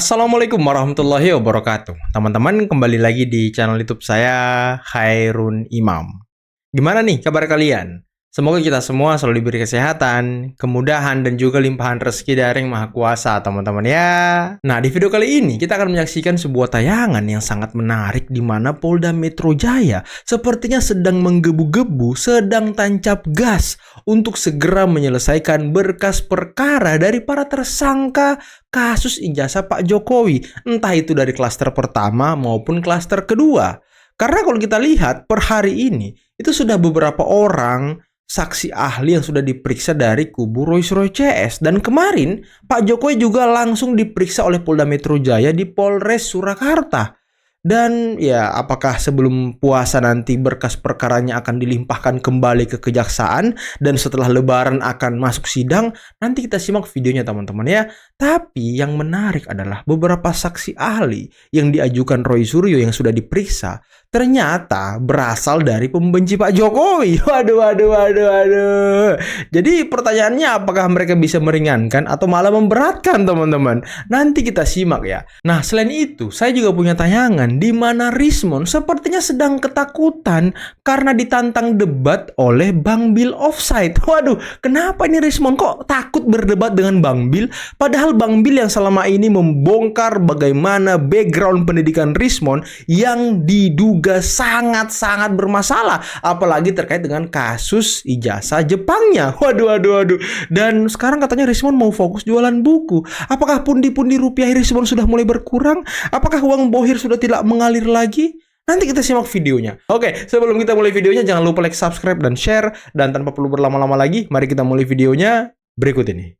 Assalamualaikum warahmatullahi wabarakatuh. Teman-teman, kembali lagi di channel YouTube saya, Khairun Imam. Gimana nih kabar kalian? Semoga kita semua selalu diberi kesehatan, kemudahan, dan juga limpahan rezeki dari Yang Maha Kuasa, teman-teman ya. Nah, di video kali ini kita akan menyaksikan sebuah tayangan yang sangat menarik di mana Polda Metro Jaya sepertinya sedang menggebu-gebu, sedang tancap gas untuk segera menyelesaikan berkas perkara dari para tersangka kasus ijazah Pak Jokowi, entah itu dari klaster pertama maupun klaster kedua. Karena kalau kita lihat per hari ini, itu sudah beberapa orang saksi ahli yang sudah diperiksa dari kubu Rolls-Royce CS. Dan kemarin, Pak Jokowi juga langsung diperiksa oleh Polda Metro Jaya di Polres Surakarta. Dan ya, apakah sebelum puasa nanti berkas perkaranya akan dilimpahkan kembali ke kejaksaan dan setelah lebaran akan masuk sidang? Nanti kita simak videonya teman-teman ya. Tapi yang menarik adalah beberapa saksi ahli yang diajukan Roy Suryo yang sudah diperiksa ternyata berasal dari pembenci Pak Jokowi. Waduh. Jadi pertanyaannya, apakah mereka bisa meringankan atau malah memberatkan teman-teman? Nanti kita simak ya. Nah, selain itu, saya juga punya tayangan di mana Rismond sepertinya sedang ketakutan karena ditantang debat oleh Bang Bill Offside. Waduh, kenapa ini Rismond kok takut berdebat dengan Bang Bill? Padahal Bang Bill yang selama ini membongkar bagaimana background pendidikan Rismond yang diduga sangat-sangat bermasalah, apalagi terkait dengan kasus ijazah Jepangnya. Waduh. Dan sekarang katanya Rismond mau fokus jualan buku. Apakah pundi-pundi rupiah Rismond sudah mulai berkurang? Apakah uang bohir sudah tidak mengalir lagi? Nanti kita simak videonya. Oke, sebelum kita mulai videonya, jangan lupa like, subscribe, dan share. Dan tanpa perlu berlama-lama lagi, mari kita mulai videonya berikut ini.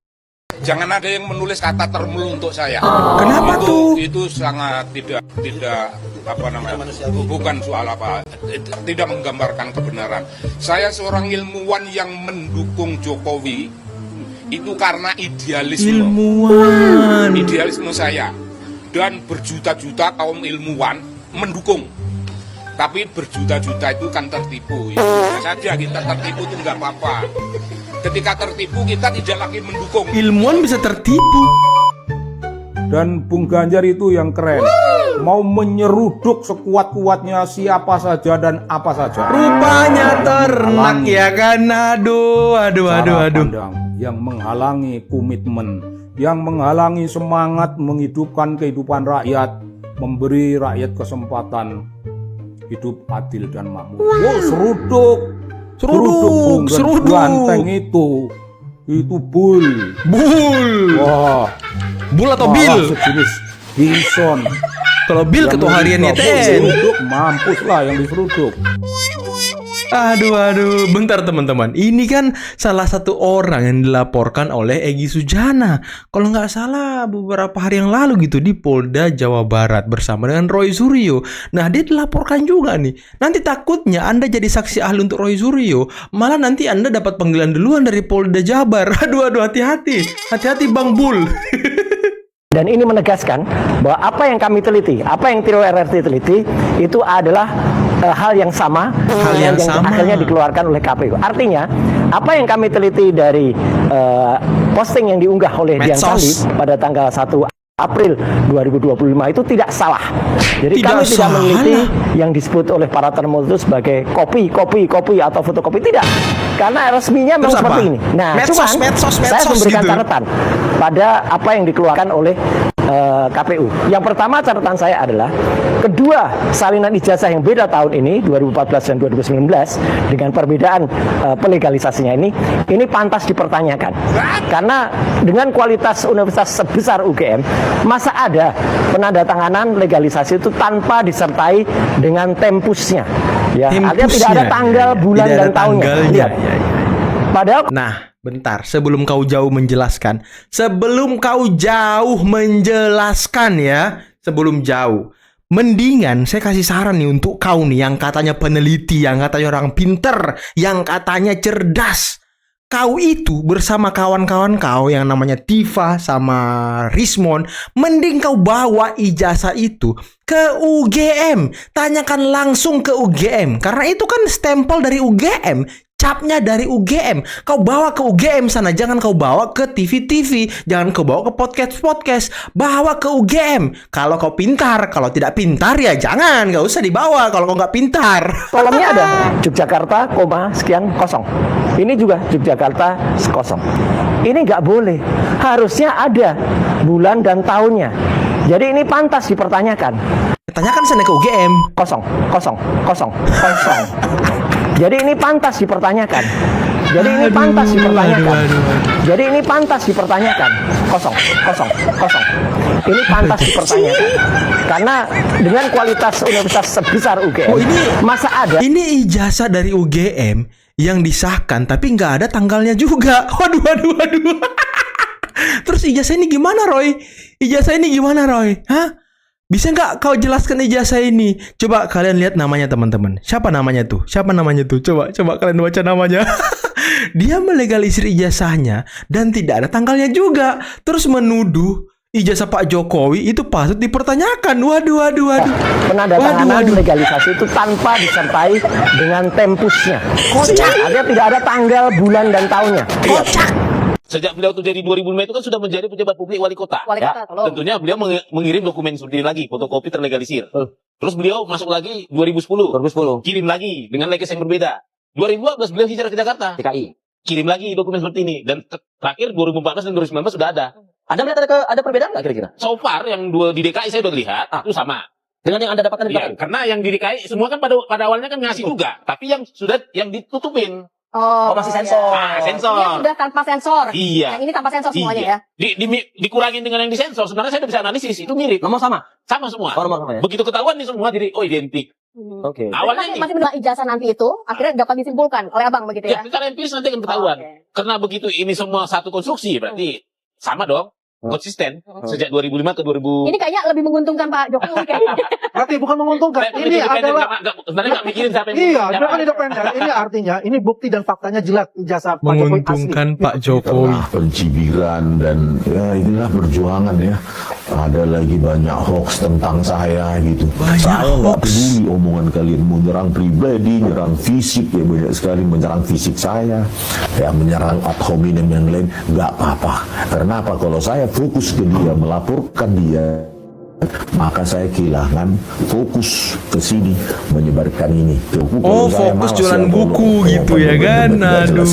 Jangan ada yang menulis kata termulu untuk saya. Kenapa tuh? Itu sangat tidak apa namanya? Bukan soal apa, tidak menggambarkan kebenaran. Saya seorang ilmuwan yang mendukung Jokowi itu karena idealisme. Idealisme saya, dan berjuta-juta kaum ilmuwan mendukung. Tapi berjuta-juta itu kan tertipu. Ya, saja kita tertipu itu nggak apa-apa. Ketika tertipu kita tidak lagi mendukung. Ilmuwan bisa tertipu. Dan Bung Ganjar itu yang keren, mau menyeruduk sekuat-kuatnya siapa saja dan apa saja. Rupanya ternak ya kan. Aduh. Pandang yang menghalangi komitmen, yang menghalangi semangat menghidupkan kehidupan rakyat, memberi rakyat kesempatan hidup adil dan makmur. Seruduk ganteng itu bull. Wah, bull atau Bill? Sejenis bison. Kalau Bill ketua harian YTN. Mampus lah yang diseruduk. Aduh, bentar teman-teman. Ini kan salah satu orang yang dilaporkan oleh Egy Sujana. Kalau nggak salah beberapa hari yang lalu gitu di Polda Jawa Barat bersama dengan Roy Suryo. Nah, dia dilaporkan juga nih. Nanti takutnya Anda jadi saksi ahli untuk Roy Suryo, malah nanti Anda dapat panggilan duluan dari Polda Jabar. Aduh, hati-hati. Hati-hati Bang Bul. Dan ini menegaskan bahwa apa yang kami teliti, apa yang Tiro RRT teliti, itu adalah hal yang sama yang akhirnya dikeluarkan oleh KPU. Artinya, apa yang kami teliti dari posting yang diunggah oleh Dian Sandi pada tanggal 1 April 2025 itu tidak salah. Jadi kami tidak meneliti yang disebut oleh para termul itu sebagai kopi atau fotokopi, tidak. Karena resminya memang seperti ini. Nah, saya memberikan gitu catatan pada apa yang dikeluarkan oleh KPU. Yang pertama catatan saya adalah kedua salinan ijazah yang beda tahun ini 2014 dan 2019 dengan perbedaan pelegalisasinya ini pantas dipertanyakan. Karena dengan kualitas universitas sebesar UGM, masa ada penandatanganan legalisasi itu tanpa disertai dengan tempusnya? Ya, artinya tidak ada tanggal, bulan, dan tahunnya. Lihat. Padahal. Nah, bentar, sebelum kau jauh menjelaskan mendingan saya kasih saran nih untuk kau nih yang katanya peneliti, yang katanya orang pinter, yang katanya cerdas. Kau itu bersama kawan-kawan kau yang namanya Tifa sama Rismond, mending kau bawa ijazah itu ke UGM. Tanyakan langsung ke UGM, karena itu kan stempel dari UGM. capnya dari UGM. Kau bawa ke UGM sana, jangan kau bawa ke TV-TV, jangan kau bawa ke podcast-podcast, bawa ke UGM. Kalau kau pintar, kalau tidak pintar ya jangan, gak usah dibawa kalau kau nggak pintar. Kolomnya ada Yogyakarta, sekian kosong. Ini juga Yogyakarta kosong. Ini nggak boleh. Harusnya ada bulan dan tahunnya. Jadi ini pantas dipertanyakan. Tanyakan sana ke UGM. Kosong. Jadi ini pantas dipertanyakan. Jadi ini pantas dipertanyakan. Jadi ini pantas dipertanyakan. Kosong. Ini pantas dipertanyakan. Karena dengan kualitas universitas sebesar UGM, masa ada? Ini ijazah dari UGM yang disahkan tapi nggak ada tanggalnya juga. Waduh. Terus ijazah ini gimana, Roy? Hah? Bisa nggak kau jelaskan ijazah ini? Coba kalian lihat namanya teman-teman. Siapa namanya tuh? Coba kalian baca namanya. Dia melegalisir ijazahnya dan tidak ada tanggalnya juga. Terus menuduh ijazah Pak Jokowi itu patut dipertanyakan. Waduh. Penandatanganan legalisasi itu tanpa disertai dengan tempusnya. Kocak. Artinya tidak ada tanggal, bulan, dan tahunnya. Kocak. Sejak beliau itu jadi 2005 itu kan sudah menjadi pejabat publik wali kota. Tentunya beliau mengirim dokumen sendiri lagi, fotokopi terlegalisir. Terus beliau masuk lagi 2010. Kirim lagi dengan legis yang berbeda. 2014 beliau hijrah ke Jakarta. DKI. Kirim lagi dokumen seperti ini. Dan terakhir 2014 dan 2019 sudah ada. Anda melihat ada perbedaan nggak kira-kira? So far yang di DKI saya sudah lihat itu sama. Dengan yang Anda dapatkan di DKI? Karena yang di DKI semua kan pada awalnya kan ngasih juga. Tapi yang ditutupin. Oh, masih sensor. Sensor. Ini sudah tanpa sensor. Iya. Yang ini tanpa sensor semuanya ya. Dikurangin dengan yang disensor. Sebenarnya saya udah bisa analisis. Itu mirip. Nomor sama? Sama semua. Nomor sama ya? Begitu ketahuan nih semua jadi identik. Oke. Awalnya Masih menunggu ijazah nanti itu akhirnya dapat disimpulkan oleh abang begitu ya. secara empiris nanti akan ketahuan. Karena begitu ini semua satu konstruksi berarti sama dong. Konsisten sejak 2005 ke 2000. Ini kayaknya lebih menguntungkan Pak Jokowi kayaknya. Berarti bukan menguntungkan. Ini adalah sebenarnya nggak mikirin siapa yang iya, bukan independen. Ini artinya ini bukti dan faktanya jelas ijazah Pak Jokowi asli. Menguntungkan Pak Jokowi. Pencibiran dan ya inilah perjuangan ya. Ada lagi banyak hoax tentang saya gitu. Saya nggak peduli omongan kalian mau nyerang pribadi, nyerang fisik ya, banyak sekali menyerang fisik saya, ya menyerang ad hominem yang lain nggak apa-apa. Karena apa? Kalau saya fokus ke dia, melaporkan dia, maka saya kehilangan fokus ke sini menyebarkan ini. Oh, fokus jualan buku gitu ya kan? Aduh.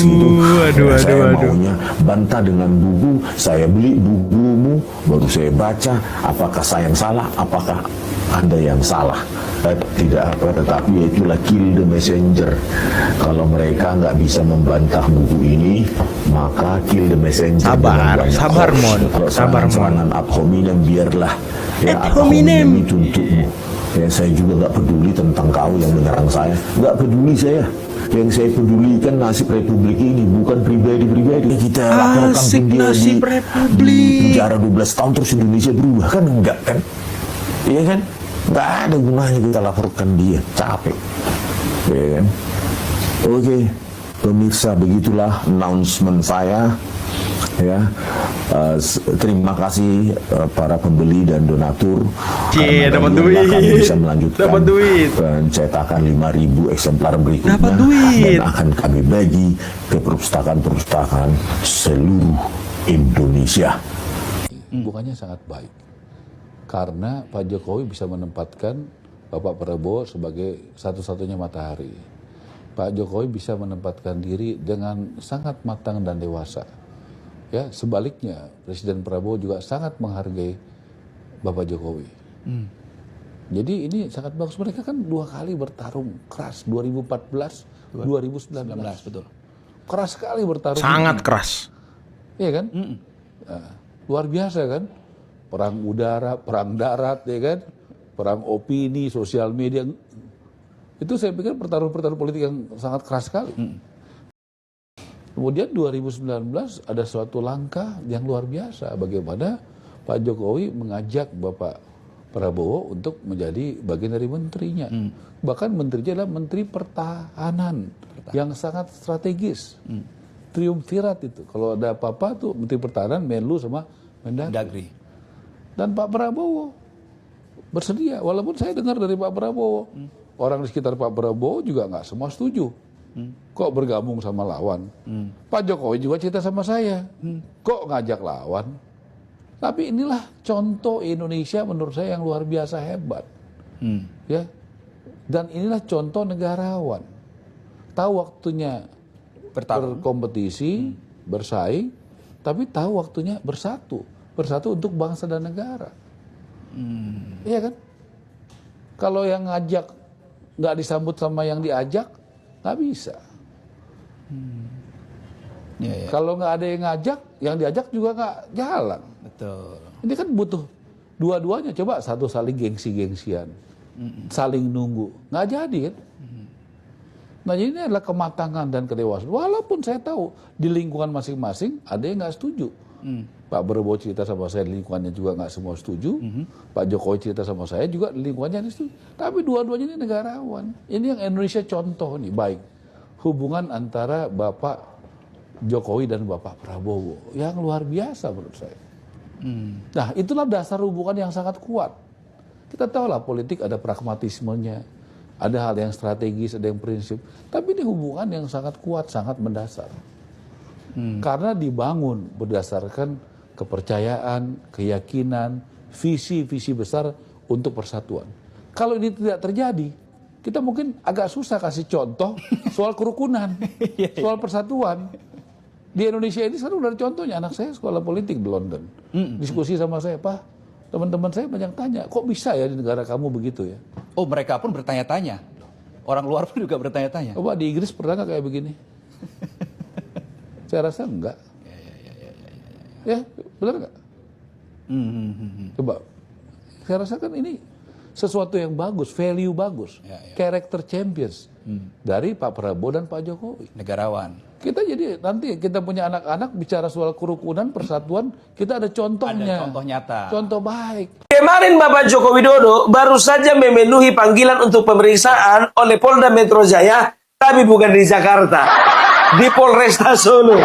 Saya maunya bantah dengan buku. Saya beli bukumu, baru saya baca. Apakah saya yang salah? Apakah Anda yang salah? Tidak apa, tetapi itulah kill the messenger. Kalau mereka nggak bisa membantah buku ini, maka kill the messenger. Sabar Serangan ad hominem biarlah. Ya, ad hominem itu untukmu. Ya, saya juga nggak peduli tentang kau yang menyerang saya. Nggak peduli saya. Yang saya pedulikan nasib Republik ini, bukan pribadi-pribadi. Kita laporkan dia di penjara 12 tahun terus Indonesia berubah kan enggak kan? Iya kan? Nggak ada gunanya kita laporkan dia, capek. Ya kan? Oke, pemirsa, begitulah announcement saya. Ya, terima kasih para pembeli dan donatur. Dapat duit. Kami bisa melanjutkan pencetakan 5.000 eksemplar berikutnya dan akan kami bagi ke perpustakaan-perpustakaan seluruh Indonesia. Bukannya sangat baik karena Pak Jokowi bisa menempatkan Bapak Prabowo sebagai satu-satunya matahari. Pak Jokowi bisa menempatkan diri dengan sangat matang dan dewasa. Ya, sebaliknya Presiden Prabowo juga sangat menghargai Bapak Jokowi. Jadi ini sangat bagus. Mereka kan 2 kali bertarung keras, 2014, 2019. Betul. Keras sekali bertarung. Sangat keras. Iya kan? Nah, luar biasa kan? Perang udara, perang darat, ya kan? Perang opini, sosial media. Itu saya pikir pertarungan politik yang sangat keras sekali. Kemudian 2019 ada suatu langkah yang luar biasa bagaimana Pak Jokowi mengajak Bapak Prabowo untuk menjadi bagian dari menterinya. Bahkan menterinya adalah Menteri Pertahanan yang sangat strategis. Triumvirat itu. Kalau ada apa-apa tuh Menteri Pertahanan, Menlu sama Mendagri. Dan Pak Prabowo bersedia. Walaupun saya dengar dari Pak Prabowo, orang di sekitar Pak Prabowo juga nggak semua setuju. Kok bergabung sama lawan? Pak Jokowi juga cerita sama saya. Kok ngajak lawan? Tapi inilah contoh Indonesia menurut saya yang luar biasa hebat. Ya. Dan inilah contoh negarawan. Tahu waktunya berkompetisi, bersaing, tapi tahu waktunya bersatu. Bersatu untuk bangsa dan negara. Iya kan? Kalau yang ngajak nggak disambut sama yang diajak, nggak bisa. Kalau nggak ada yang ngajak, yang diajak juga nggak jalan. Betul. Ini kan butuh dua-duanya. Coba satu saling gengsi-gengsian, saling nunggu, nggak jadi kan? Nah jadi ini adalah kematangan dan kedewasaan. Walaupun saya tahu di lingkungan masing-masing ada yang nggak setuju. Pak Prabowo cerita sama saya di lingkungannya juga nggak semua setuju. Pak Jokowi cerita sama saya juga di lingkungannya setuju. Tapi dua-duanya ini negarawan. Ini yang Indonesia contoh nih, baik. Hubungan antara Bapak Jokowi dan Bapak Prabowo yang luar biasa menurut saya. Nah itulah dasar hubungan yang sangat kuat. Kita tahu lah politik ada pragmatismenya, ada hal yang strategis, ada yang prinsip. Tapi ini hubungan yang sangat kuat, sangat mendasar. Karena dibangun berdasarkan kepercayaan, keyakinan, visi-visi besar untuk persatuan. Kalau ini tidak terjadi, kita mungkin agak susah kasih contoh soal kerukunan, soal persatuan. Di Indonesia ini sekarang udah ada contohnya. Anak saya sekolah politik di London. Diskusi sama saya, Pak, teman-teman saya banyak tanya, kok bisa ya di negara kamu begitu ya? Oh, mereka pun bertanya-tanya. Orang luar pun juga bertanya-tanya. Coba di Inggris pernah nggak kayak begini? Saya rasa enggak. Ya, benar nggak? Coba, saya rasa kan ini sesuatu yang bagus, value bagus, character champions dari Pak Prabowo dan Pak Jokowi. Negarawan. Kita jadi nanti kita punya anak-anak bicara soal kerukunan, persatuan, kita ada contohnya. Ada contoh nyata. Contoh baik. Kemarin Bapak Joko Widodo baru saja memenuhi panggilan untuk pemeriksaan oleh Polda Metro Jaya, tapi bukan di Jakarta, di Polresta Solo.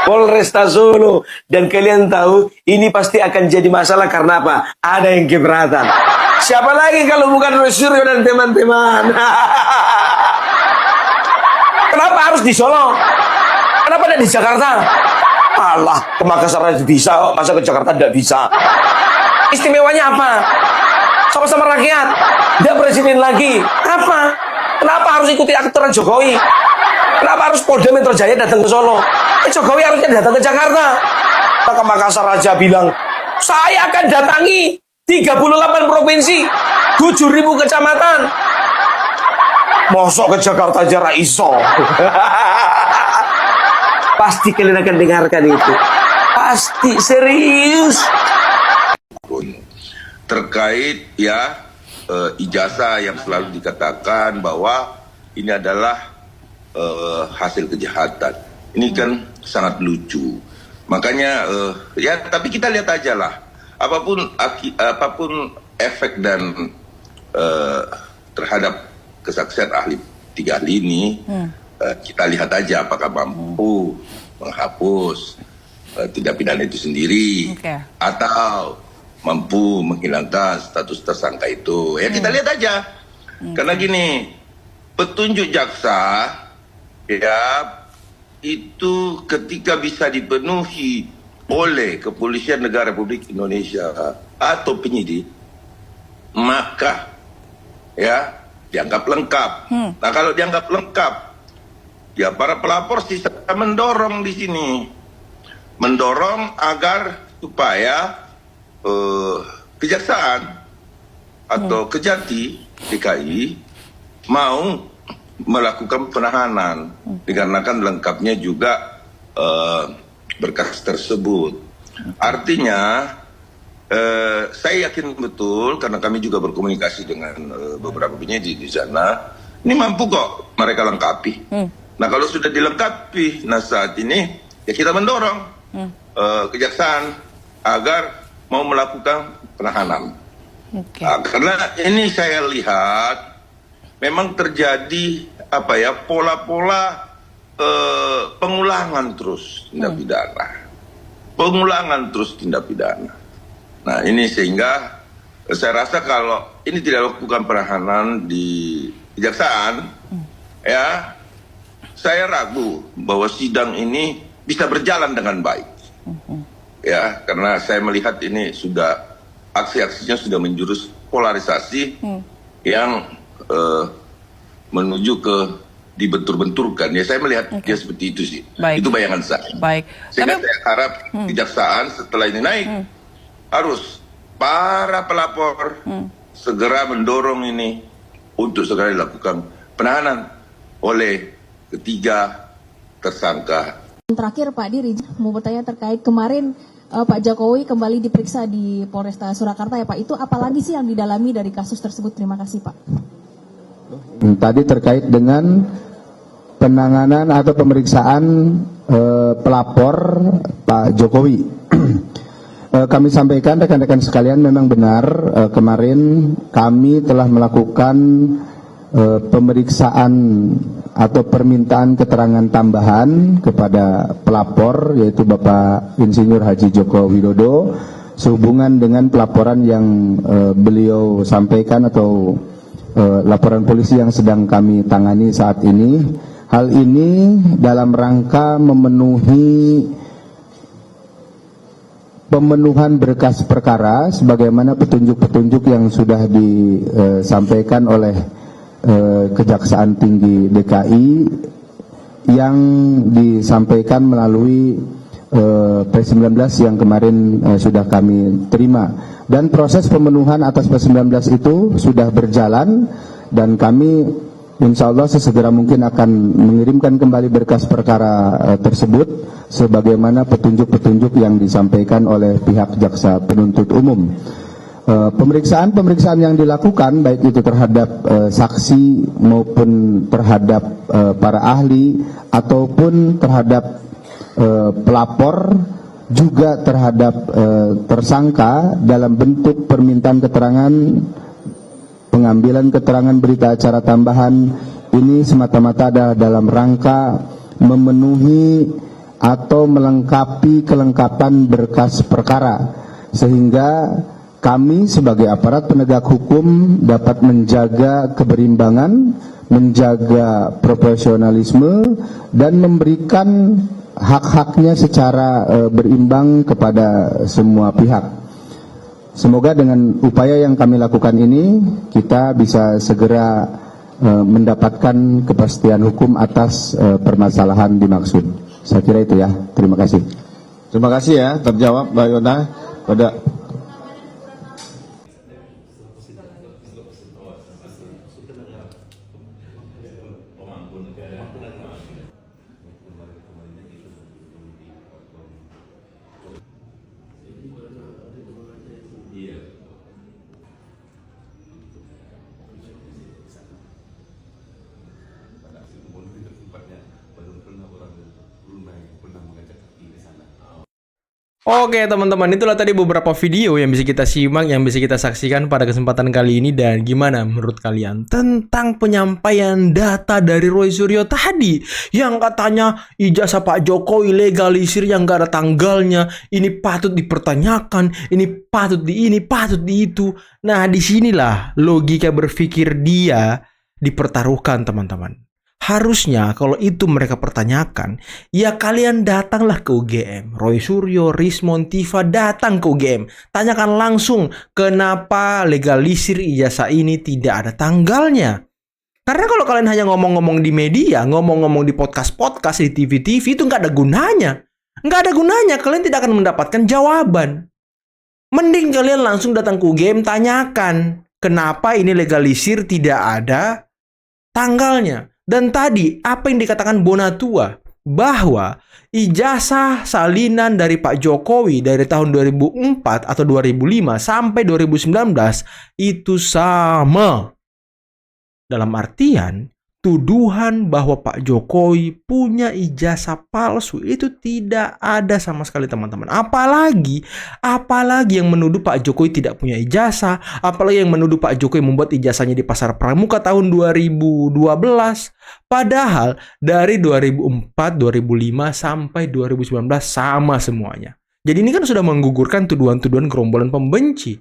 Polresta Solo. Dan kalian tahu, ini pasti akan jadi masalah karena apa? Ada yang keberatan. Siapa lagi kalau bukan Roy Suryo dan teman-teman? Kenapa harus di Solo? Kenapa tidak di Jakarta? Alah, ke Makassar aja bisa, masa ke Jakarta tidak bisa? Istimewanya apa? Sama-sama rakyat, tidak presiden lagi. Apa? Kenapa harus ikuti aturan Jokowi? Kenapa harus Polda Metro Jaya datang ke Solo? Jokowi harusnya datang ke Jakarta. Maka Makassar aja bilang, saya akan datangi 38 provinsi, 7.000 kecamatan. Mosok ke Jakarta aja ra iso. Pasti kalian akan dengarkan itu. Pasti serius. Terkait ya ijazah yang selalu dikatakan bahwa ini adalah hasil kejahatan. Ini kan sangat lucu. Makanya ya tapi kita lihat aja lah. Apapun efek dan terhadap kesaksian ahli 3 ahli ini, kita lihat aja apakah mampu menghapus tindak pidana itu sendiri, atau mampu menghilangkan status tersangka itu. Ya kita lihat aja. Karena gini, petunjuk jaksa ya itu ketika bisa dipenuhi oleh Kepolisian Negara Republik Indonesia atau penyidik, maka ya dianggap lengkap. Nah kalau dianggap lengkap, ya para pelapor bisa mendorong di sini, mendorong agar supaya kejaksaan atau Kejati DKI mau melakukan penahanan dikarenakan lengkapnya juga berkas tersebut. Artinya saya yakin betul karena kami juga berkomunikasi dengan beberapa penyidik di sana, ini mampu kok mereka lengkapi. Nah kalau sudah dilengkapi, nah saat ini ya kita mendorong kejaksaan agar mau melakukan penahanan. Nah, karena ini saya lihat memang terjadi apa ya pola-pola pengulangan terus tindak pidana, pengulangan terus tindak pidana. Nah ini sehingga saya rasa kalau ini tidak lakukan penahanan di kejaksaan, ya, saya ragu bahwa sidang ini bisa berjalan dengan baik. Ya, karena saya melihat ini sudah aksi-aksinya sudah menjurus polarisasi yang menuju ke dibentur-benturkan. Ya, saya melihat dia seperti itu sih. Baik. Itu bayangan saya. Baik. Sehingga saya harap kejaksaan setelah ini naik harus para pelapor segera mendorong ini untuk segera dilakukan penahanan oleh ketiga tersangka. Terakhir Pak Diri, mau bertanya terkait kemarin Pak Jokowi kembali diperiksa di Polresta Surakarta ya Pak. Itu apalagi sih yang didalami dari kasus tersebut? Terima kasih Pak. Tadi terkait dengan penanganan atau pemeriksaan pelapor Pak Jokowi. Kami sampaikan rekan-rekan sekalian, memang benar kemarin kami telah melakukan pemeriksaan atau permintaan keterangan tambahan kepada pelapor, yaitu Bapak Insinyur Haji Joko Widodo, sehubungan dengan pelaporan yang beliau sampaikan atau laporan polisi yang sedang kami tangani saat ini. Hal ini dalam rangka pemenuhan berkas perkara sebagaimana petunjuk-petunjuk yang sudah disampaikan oleh Kejaksaan Tinggi DKI yang disampaikan melalui P19 yang kemarin sudah kami terima, dan proses pemenuhan atas P19 itu sudah berjalan dan kami insya Allah sesegera mungkin akan mengirimkan kembali berkas perkara tersebut sebagaimana petunjuk-petunjuk yang disampaikan oleh pihak jaksa penuntut umum. Pemeriksaan yang dilakukan baik itu terhadap saksi maupun terhadap para ahli ataupun terhadap pelapor, juga terhadap tersangka dalam bentuk permintaan keterangan, pengambilan keterangan berita acara tambahan, ini semata-mata ada dalam rangka memenuhi atau melengkapi kelengkapan berkas perkara, sehingga kami sebagai aparat penegak hukum dapat menjaga keberimbangan, menjaga profesionalisme, dan memberikan hak-haknya secara berimbang kepada semua pihak. Semoga dengan upaya yang kami lakukan ini, kita bisa segera mendapatkan kepastian hukum atas permasalahan dimaksud. Saya kira itu ya. Terima kasih. Terima kasih ya, terjawab Mbak Yona. Pada Oke teman-teman, itulah tadi beberapa video yang bisa kita simak, yang bisa kita saksikan pada kesempatan kali ini. Dan gimana menurut kalian tentang penyampaian data dari Roy Suryo tadi, yang katanya ijazah Pak Jokowi legalisir yang gak ada tanggalnya, ini patut dipertanyakan, ini patut di ini, patut di itu. Nah, disinilah logika berpikir dia dipertaruhkan teman-teman. Harusnya kalau itu mereka pertanyakan, ya kalian datanglah ke UGM. Roy Suryo, Rismon, Tifa datang ke UGM. Tanyakan langsung kenapa legalisir ijazah ini tidak ada tanggalnya. Karena kalau kalian hanya ngomong-ngomong di media, ngomong-ngomong di podcast-podcast, di TV-TV, itu nggak ada gunanya. Nggak ada gunanya, kalian tidak akan mendapatkan jawaban. Mending kalian langsung datang ke UGM, tanyakan kenapa ini legalisir tidak ada tanggalnya. Dan tadi, apa yang dikatakan Bonatua, bahwa ijazah salinan dari Pak Jokowi dari tahun 2004 atau 2005 sampai 2019 itu sama. Dalam artian, tuduhan bahwa Pak Jokowi punya ijazah palsu itu tidak ada sama sekali teman-teman. Apalagi yang menuduh Pak Jokowi tidak punya ijazah, apalagi yang menuduh Pak Jokowi membuat ijazahnya di Pasar Pramuka tahun 2012. Padahal dari 2004, 2005 sampai 2019 sama semuanya. Jadi ini kan sudah menggugurkan tuduhan-tuduhan gerombolan pembenci.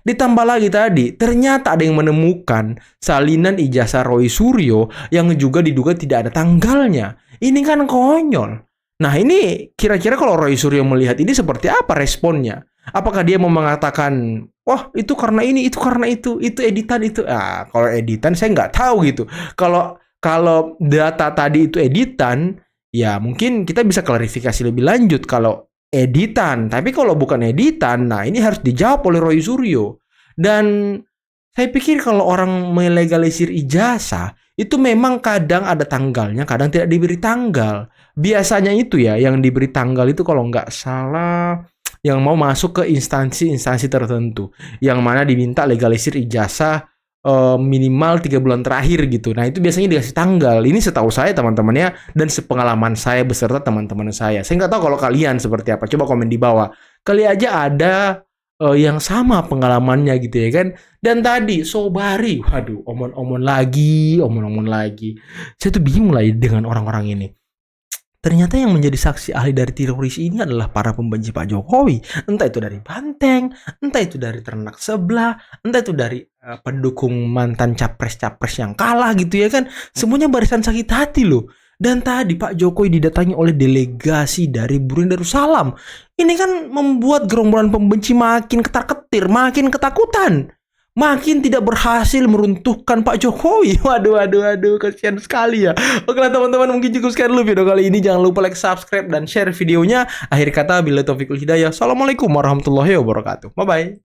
Ditambah lagi tadi, ternyata ada yang menemukan salinan ijazah Roy Suryo yang juga diduga tidak ada tanggalnya. Ini kan konyol. Nah ini kira-kira kalau Roy Suryo melihat ini seperti apa responnya? Apakah dia mau mengatakan, wah itu karena ini, itu karena itu editan itu. Ah, kalau editan saya nggak tahu gitu. Kalau data tadi itu editan, ya mungkin kita bisa klarifikasi lebih lanjut kalau editan. Tapi kalau bukan editan, nah ini harus dijawab oleh Roy Suryo. Dan saya pikir kalau orang melegalisir ijazah, itu memang kadang ada tanggalnya, kadang tidak diberi tanggal. Biasanya itu ya, yang diberi tanggal itu kalau nggak salah, yang mau masuk ke instansi-instansi tertentu, yang mana diminta legalisir ijazah minimal 3 bulan terakhir gitu. Nah itu biasanya dikasih tanggal. Ini setahu saya teman-temannya dan sepengalaman saya beserta teman-teman saya. Saya nggak tahu kalau kalian seperti apa. Coba komen di bawah. Kali aja ada yang sama pengalamannya gitu ya kan. Dan tadi Sobari, waduh, omong-omong lagi. Saya tuh bingung lah dengan orang-orang ini. Ternyata yang menjadi saksi ahli dari teroris ini adalah para pembenci Pak Jokowi. Entah itu dari Banteng, entah itu dari ternak sebelah, entah itu dari pendukung mantan capres-capres yang kalah gitu ya kan. Semuanya barisan sakit hati loh. Dan tadi Pak Jokowi didatangi oleh delegasi dari Brunei Darussalam. Ini kan membuat gerombolan pembenci makin ketar-ketir, makin ketakutan. Makin tidak berhasil meruntuhkan Pak Jokowi. Waduh, kasihan sekali ya. Oke lah teman-teman, mungkin cukup sekian dulu video kali ini. Jangan lupa like, subscribe, dan share videonya. Akhir kata, billahi taufiq wal hidayah. Assalamualaikum warahmatullahi wabarakatuh. Bye-bye.